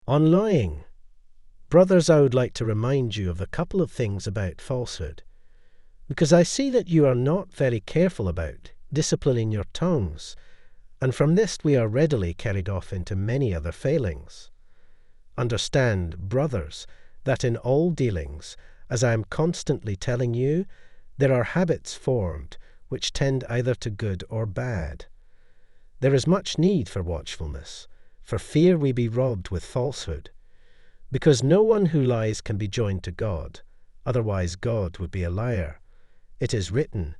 On lying, brothers, I would like to remind you of a couple of things about falsehood, because I see that you are not very careful about disciplining your tongues, and from this we are readily carried off into many other failings. Understand, brothers, that in all dealings, as I am constantly telling you, there are habits formed which tend either to good or bad. There is much need for watchfulness, for fear we be robbed with falsehood, because no one who lies can be joined to God, otherwise God would be a liar. It is written,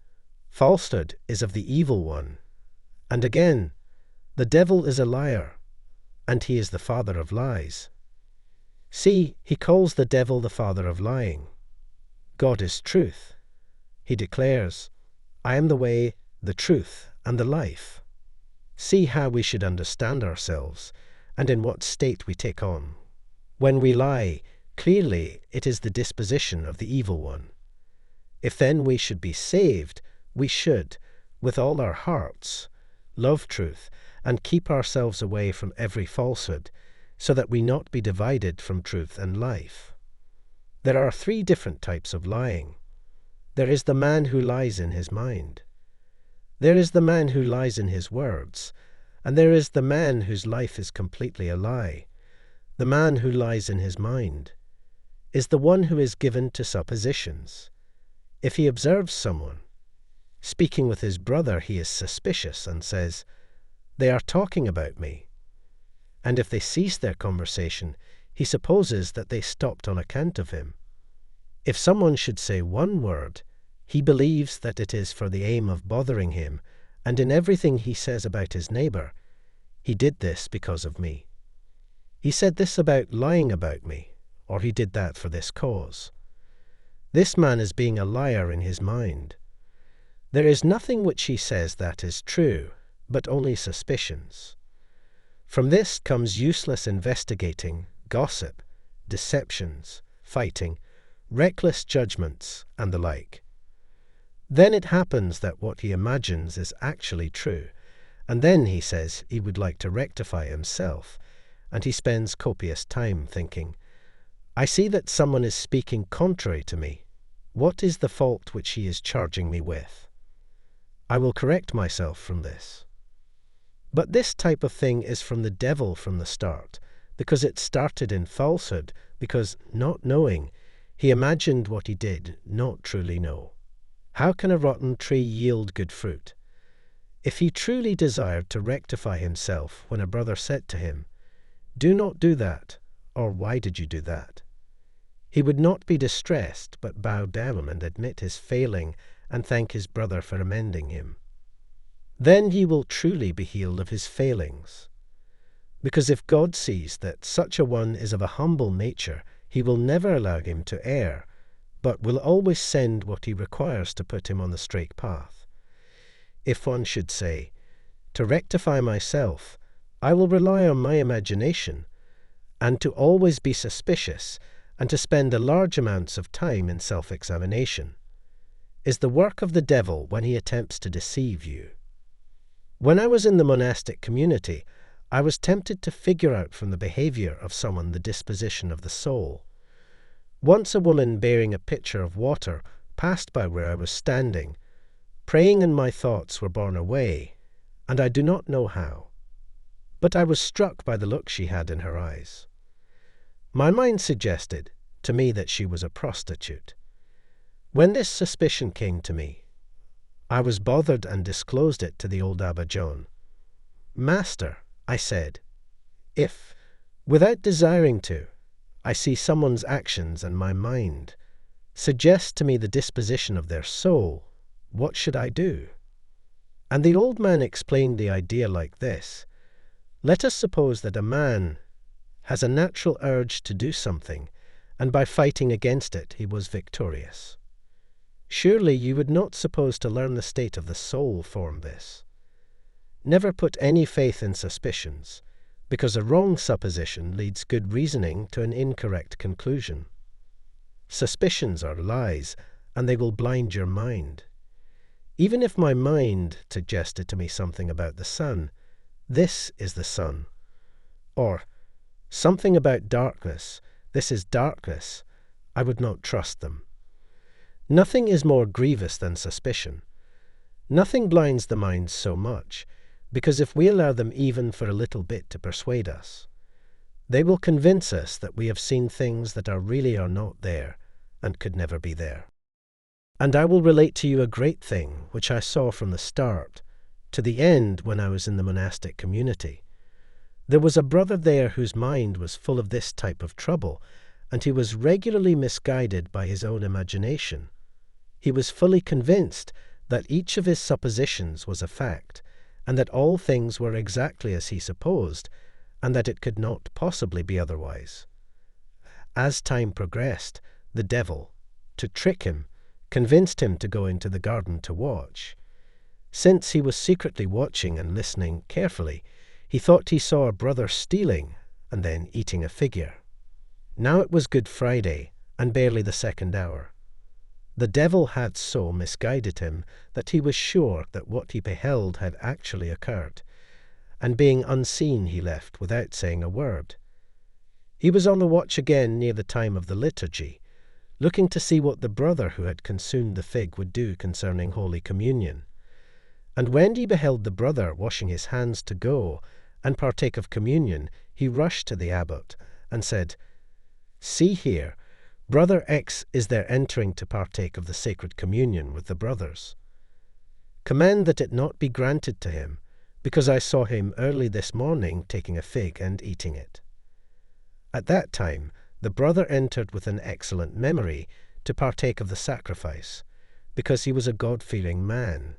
falsehood is of the evil one. And again, the devil is a liar, and he is the father of lies. See, he calls the devil the father of lying. God is truth. He declares, I am the way, the truth, and the life. See how we should understand ourselves, and in what state we take on. When we lie, clearly it is the disposition of the evil one. If then we should be saved, we should, with all our hearts, love truth, and keep ourselves away from every falsehood, so that we not be divided from truth and life. There are 3 different types of lying. There is the man who lies in his mind. There is the man who lies in his words, and there is the man whose life is completely a lie. The man who lies in his mind is the one who is given to suppositions. If he observes someone speaking with his brother, he is suspicious and says, they are talking about me. And if they cease their conversation, he supposes that they stopped on account of him. If someone should say one word, he believes that it is for the aim of bothering him, and in everything he says about his neighbor, he did this because of me. He said this about lying about me, or he did that for this cause. This man is being a liar in his mind. There is nothing which he says that is true, but only suspicions. From this comes useless investigating, gossip, deceptions, fighting, reckless judgments, and the like. Then it happens that what he imagines is actually true, and then he says he would like to rectify himself, and he spends copious time thinking, I see that someone is speaking contrary to me. What is the fault which he is charging me with? I will correct myself from this. But this type of thing is from the devil from the start, because it started in falsehood, because, not knowing, he imagined what he did not truly know. How can a rotten tree yield good fruit? If he truly desired to rectify himself when a brother said to him, do not do that, or why did you do that? He would not be distressed, but bow down and admit his failing and thank his brother for amending him. Then he will truly be healed of his failings. Because if God sees that such a one is of a humble nature, he will never allow him to err, but will always send what he requires to put him on the straight path. If one should say, to rectify myself, I will rely on my imagination, and to always be suspicious, and to spend a large amounts of time in self-examination, is the work of the devil when he attempts to deceive you. When I was in the monastic community, I was tempted to figure out from the behavior of someone the disposition of the soul. Once a woman bearing a pitcher of water passed by where I was standing. Praying and my thoughts were borne away, and I do not know how. But I was struck by the look she had in her eyes. My mind suggested to me that she was a prostitute. When this suspicion came to me, I was bothered and disclosed it to the old Abba John. Master, I said, if, without desiring to, I see someone's actions and my mind suggest to me the disposition of their soul, what should I do? And the old man explained the idea like this. Let us suppose that a man has a natural urge to do something, and by fighting against it he was victorious. Surely you would not suppose to learn the state of the soul form this. Never put any faith in suspicions, because a wrong supposition leads good reasoning to an incorrect conclusion. Suspicions are lies, and they will blind your mind. Even if my mind suggested to me something about the sun, this is the sun. Or, Something about darkness, this is darkness, I would not trust them. Nothing is more grievous than suspicion. Nothing blinds the mind so much, because if we allow them even for a little bit to persuade us, they will convince us that we have seen things that really are not there and could never be there. And I will relate to you a great thing which I saw from the start to the end when I was in the monastic community. There was a brother there whose mind was full of this type of trouble, and he was regularly misguided by his own imagination. He was fully convinced that each of his suppositions was a fact, and that all things were exactly as he supposed, and that it could not possibly be otherwise. As time progressed, the devil, to trick him, convinced him to go into the garden to watch. Since he was secretly watching and listening carefully, he thought he saw a brother stealing and then eating a figure. Now it was Good Friday, and barely the 2nd hour. The devil had so misguided him that he was sure that what he beheld had actually occurred, and being unseen he left without saying a word. He was on the watch again near the time of the liturgy, looking to see what the brother who had consumed the fig would do concerning Holy Communion. And when he beheld the brother washing his hands to go and partake of communion, he rushed to the abbot and said, "See here, Brother X is there entering to partake of the sacred communion with the brothers. Command that it not be granted to him, because I saw him early this morning taking a fig and eating it." At that time the brother entered with an excellent memory to partake of the sacrifice, because he was a God-fearing man.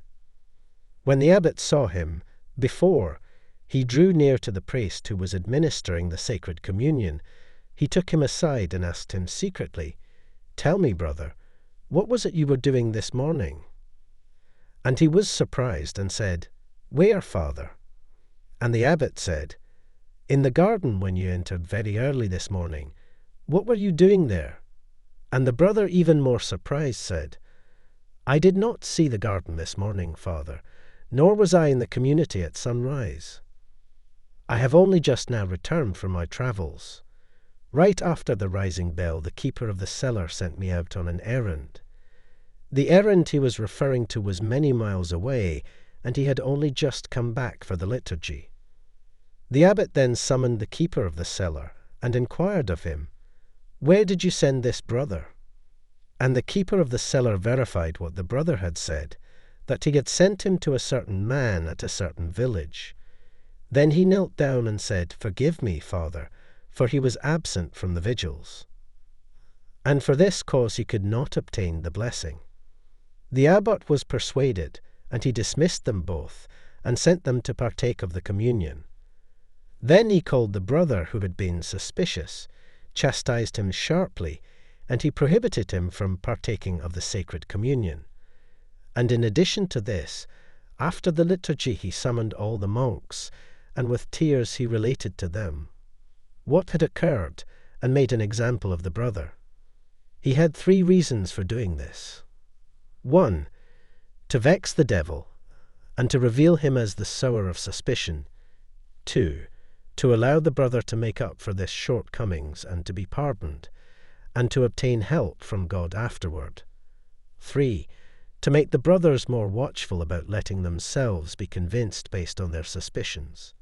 When the abbot saw him, before he drew near to the priest who was administering the sacred communion, he took him aside and asked him secretly, "Tell me, brother, what was it you were doing this morning?" And he was surprised and said, "Where, father?" And the abbot said, "In the garden when you entered very early this morning. What were you doing there?" And the brother, even more surprised, said, "I did not see the garden this morning, father, nor was I in the community at sunrise. I have only just now returned from my travels. Right after the rising bell, the keeper of the cellar sent me out on an errand. The errand he was referring to was many miles away, and he had only just come back for the liturgy. The abbot then summoned the keeper of the cellar and inquired of him, 'Where did you send this brother?' And the keeper of the cellar verified what the brother had said, that he had sent him to a certain man at a certain village. Then he knelt down and said, 'Forgive me, father,' for he was absent from the vigils. And for this cause he could not obtain the blessing. The abbot was persuaded, and he dismissed them both, and sent them to partake of the communion. Then he called the brother who had been suspicious, chastised him sharply, and he prohibited him from partaking of the sacred communion. And in addition to this, after the liturgy he summoned all the monks, and with tears he related to them what had occurred, and made an example of the brother. He had 3 reasons for doing this. 1. To vex the devil, and to reveal him as the sower of suspicion. 2. To allow the brother to make up for this shortcomings and to be pardoned, and to obtain help from God afterward. 3. To make the brothers more watchful about letting themselves be convinced based on their suspicions.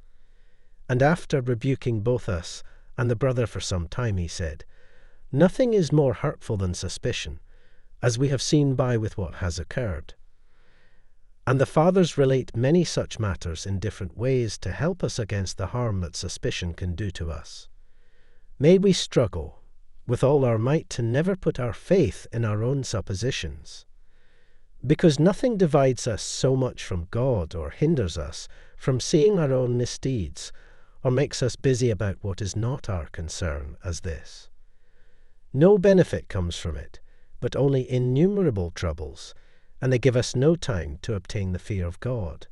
And after rebuking both us and the brother for some time, he said, "Nothing is more hurtful than suspicion, as we have seen by with what has occurred." And the fathers relate many such matters in different ways to help us against the harm that suspicion can do to us. May we struggle with all our might to never put our faith in our own suppositions, because nothing divides us so much from God or hinders us from seeing our own misdeeds or makes us busy about what is not our concern as this. No benefit comes from it, but only innumerable troubles, and they give us no time to obtain the fear of God.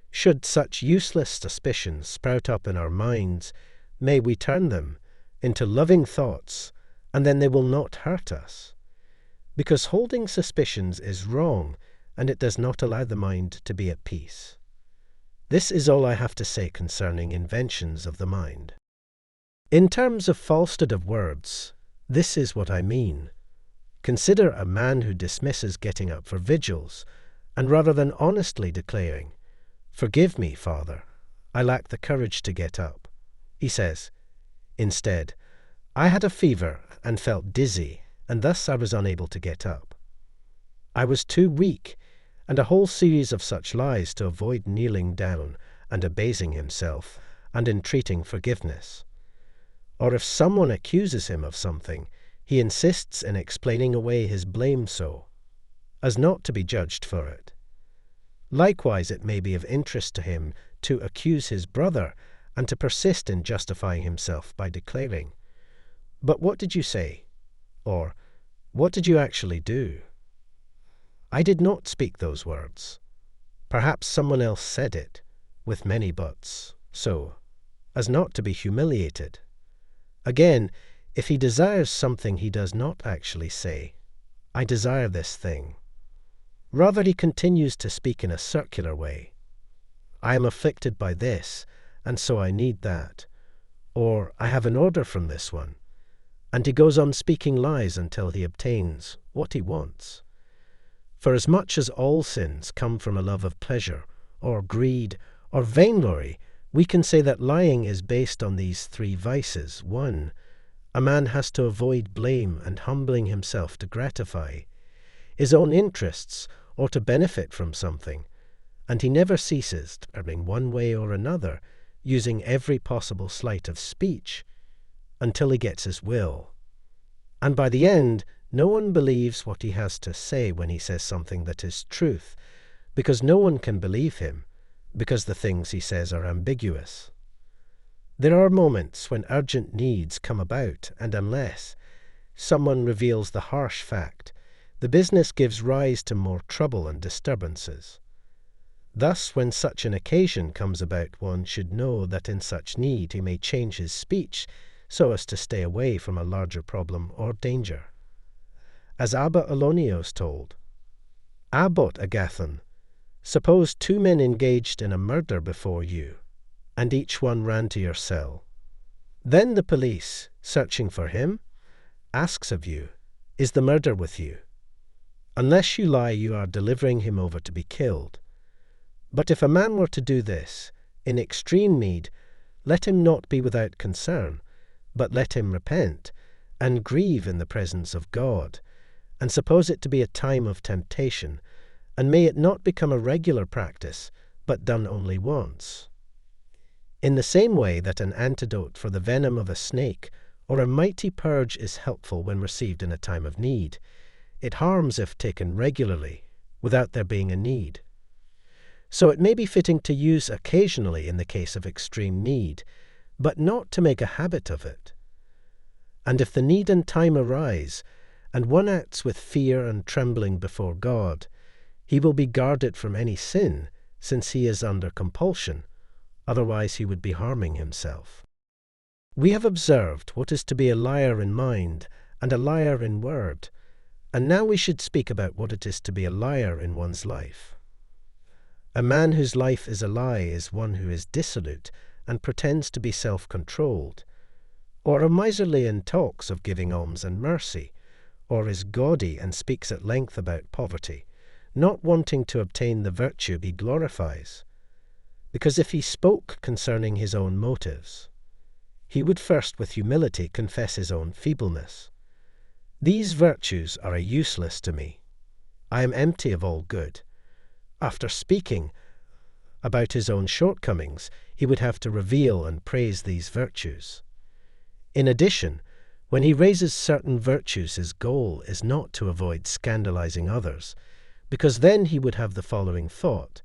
Should such useless suspicions sprout up in our minds, may we turn them into loving thoughts, and then they will not hurt us. Because holding suspicions is wrong, and it does not allow the mind to be at peace. This is all I have to say concerning inventions of the mind. In terms of falsehood of words, this is what I mean. Consider a man who dismisses getting up for vigils, and rather than honestly declaring, "Forgive me, Father, I lack the courage to get up," he says, instead, "I had a fever and felt dizzy, and thus I was unable to get up. I was too weak," and a whole series of such lies to avoid kneeling down and abasing himself and entreating forgiveness. Or if someone accuses him of something, he insists in explaining away his blame so as not to be judged for it. Likewise, it may be of interest to him to accuse his brother and to persist in justifying himself by declaring, "But what did you say?" or "What did you actually do?" "I did not speak those words. Perhaps someone else said it," with many buts, so as not to be humiliated. Again, if he desires something he does not actually say, "I desire this thing." Rather, he continues to speak in a circular way. "I am afflicted by this, and so I need that," or "I have an order from this one," and he goes on speaking lies until he obtains what he wants. For as much as all sins come from a love of pleasure, or greed, or vainglory, we can say that lying is based on these three vices. 1. A man has to avoid blame and humbling himself to gratify his own interests or to benefit from something, and he never ceases, in one way or another, using every possible sleight of speech until he gets his will. And by the end, no one believes what he has to say when he says something that is truth, because no one can believe him, because the things he says are ambiguous. There are moments when urgent needs come about, and unless someone reveals the harsh fact, the business gives rise to more trouble and disturbances. Thus, when such an occasion comes about, one should know that in such need he may change his speech so as to stay away from a larger problem or danger. As Abba Alonios told, "Abbot Agathon, suppose 2 men engaged in a murder before you, and each one ran to your cell. Then the police, searching for him, asks of you, 'Is the murder with you?' Unless you lie, you are delivering him over to be killed. But if a man were to do this, in extreme need, let him not be without concern, but let him repent, and grieve in the presence of God, and suppose it to be a time of temptation, and may it not become a regular practice, but done only once. In the same way that an antidote for the venom of a snake or a mighty purge is helpful when received in a time of need, it harms if taken regularly, without there being a need. So it may be fitting to use occasionally in the case of extreme need, but not to make a habit of it. And if the need and time arise, and one acts with fear and trembling before God, he will be guarded from any sin, since he is under compulsion, otherwise he would be harming himself. We have observed what is to be a liar in mind and a liar in word, and now we should speak about what it is to be a liar in one's life. A man whose life is a lie is one who is dissolute and pretends to be self-controlled, or a miserly and talks of giving alms and mercy, or is gaudy and speaks at length about poverty, not wanting to obtain the virtue he glorifies. Because if he spoke concerning his own motives, he would first with humility confess his own feebleness. These virtues are useless to me. I am empty of all good. After speaking about his own shortcomings, he would have to reveal and praise these virtues. In addition, when he raises certain virtues, his goal is not to avoid scandalizing others, because then he would have the following thought: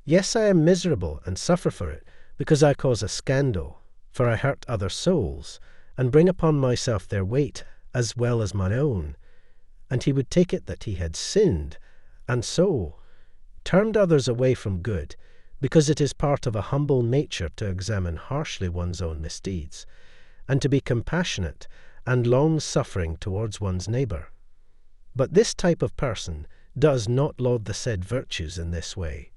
"Yes, I am miserable and suffer for it, because I cause a scandal, for I hurt other souls, and bring upon myself their weight as well as my own." And he would take it that he had sinned, and so turned others away from good, because it is part of a humble nature to examine harshly one's own misdeeds, and to be compassionate and long-suffering towards one's neighbour. But this type of person does not laud the said virtues in this way.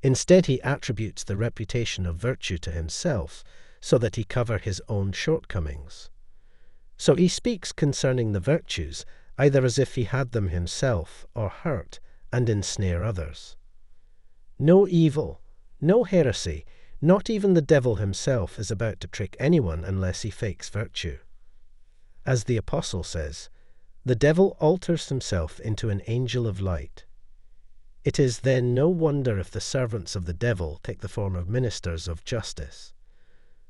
Instead, he attributes the reputation of virtue to himself, so that he cover his own shortcomings. So he speaks concerning the virtues, either as if he had them himself, or hurt and ensnare others. No evil, no heresy, not even the devil himself is about to trick anyone unless he fakes virtue. As the apostle says, the devil alters himself into an angel of light. It is then no wonder if the servants of the devil take the form of ministers of justice.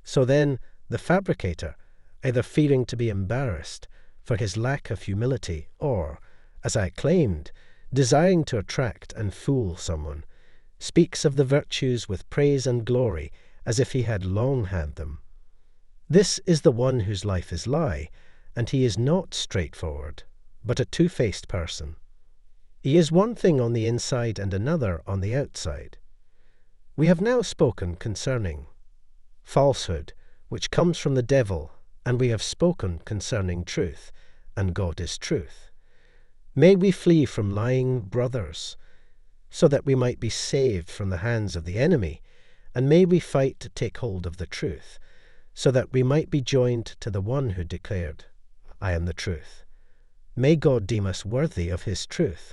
So then, the fabricator, either fearing to be embarrassed for his lack of humility, or, as I claimed, desiring to attract and fool someone, speaks of the virtues with praise and glory as if he had long had them. This is the one whose life is lie, and he is not straightforward, but a two-faced person. He is one thing on the inside and another on the outside. We have now spoken concerning falsehood, which comes from the devil, and we have spoken concerning truth, and God is truth. May we flee from lying brothers, so that we might be saved from the hands of the enemy, and may we fight to take hold of the truth, so that we might be joined to the one who declared, I am the truth. May God deem us worthy of his truth.